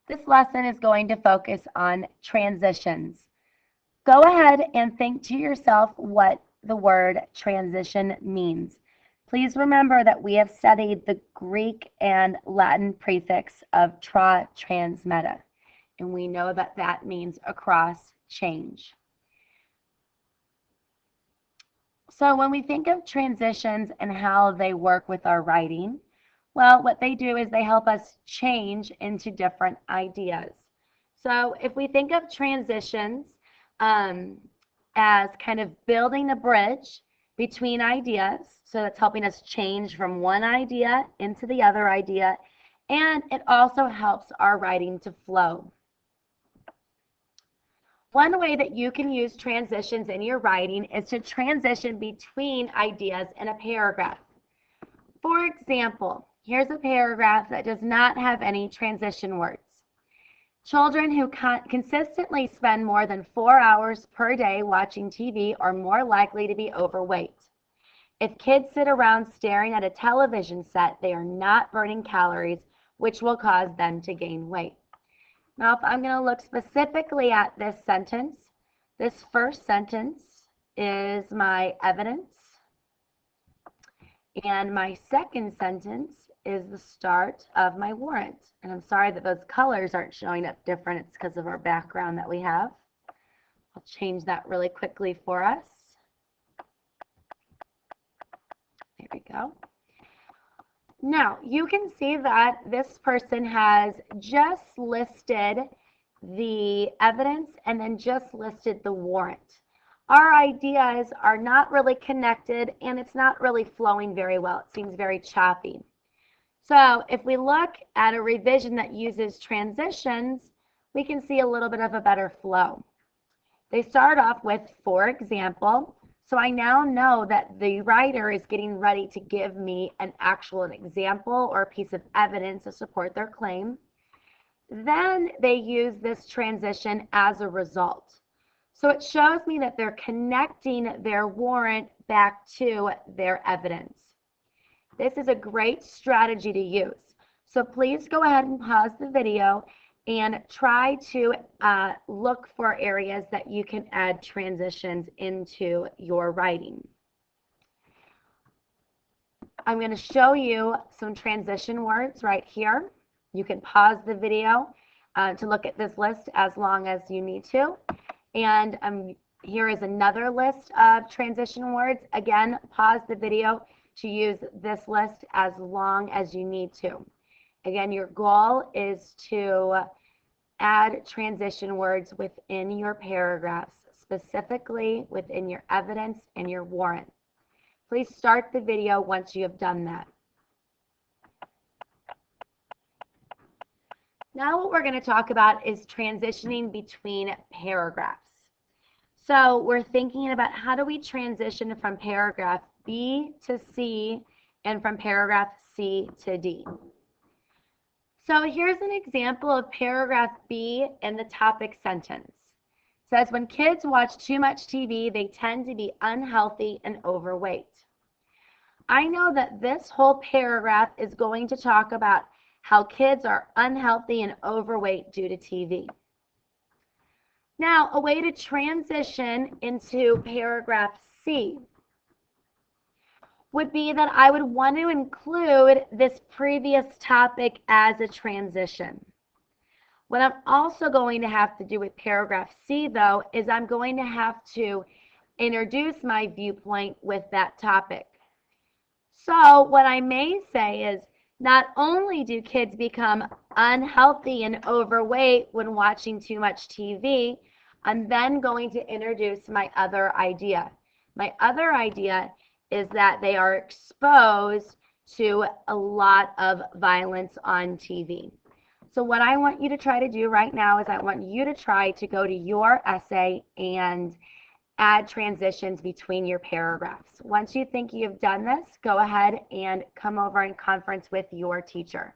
This lesson is going to focus on transitions. Go ahead and think to yourself what the word transition means. Please remember that we have studied the Greek and Latin prefix of tra, trans, meta, and we know that that means across, change. So when we think of transitions and how they work with our writing, well, what they do is they help us change into different ideas. So if we think of transitions as kind of building a bridge between ideas, so that's helping us change from one idea into the other idea, and it also helps our writing to flow. One way that you can use transitions in your writing is to transition between ideas in a paragraph. For example, here's a paragraph that does not have any transition words. Children who consistently spend more than 4 hours per day watching TV are more likely to be overweight. If kids sit around staring at a television set, they are not burning calories, which will cause them to gain weight. Now, if I'm going to look specifically at this sentence, this first sentence is my evidence, and my second sentence is the start of my warrant. And I'm sorry that those colors aren't showing up different. It's because of our background that we have. I'll change that really quickly for us. There we go. Now, you can see that this person has just listed the evidence and then just listed the warrant. Our ideas are not really connected and it's not really flowing very well. It seems very choppy. So if we look at a revision that uses transitions, we can see a little bit of a better flow. They start off with, for example, so I now know that the writer is getting ready to give me an actual example or a piece of evidence to support their claim. Then they use this transition as a result. So it shows me that they're connecting their warrant back to their evidence. This is a great strategy to use. So please go ahead and pause the video and try to look for areas that you can add transitions into your writing. I'm going to show you some transition words right here. You can pause the video to look at this list as long as you need to. And here is another list of transition words. Again, pause the video to use this list as long as you need to. Again, your goal is to add transition words within your paragraphs, specifically within your evidence and your warrant. Please start the video once you have done that. Now what we're going to talk about is transitioning between paragraphs. So we're thinking about how do we transition from paragraph B to C and from paragraph C to D. So here's an example of paragraph B in the topic sentence. It says, when kids watch too much TV, they tend to be unhealthy and overweight. I know that this whole paragraph is going to talk about how kids are unhealthy and overweight due to TV. Now, a way to transition into paragraph C would be that I would want to include this previous topic as a transition. What I'm also going to have to do with paragraph C, though, is I'm going to have to introduce my viewpoint with that topic. So what I may say is, not only do kids become unhealthy and overweight when watching too much TV, I'm then going to introduce my other idea. My other idea is that they are exposed to a lot of violence on TV. So what I want you to try to do right now is I want you to try to go to your essay and add transitions between your paragraphs. Once you think you've done this, go ahead and come over and conference with your teacher.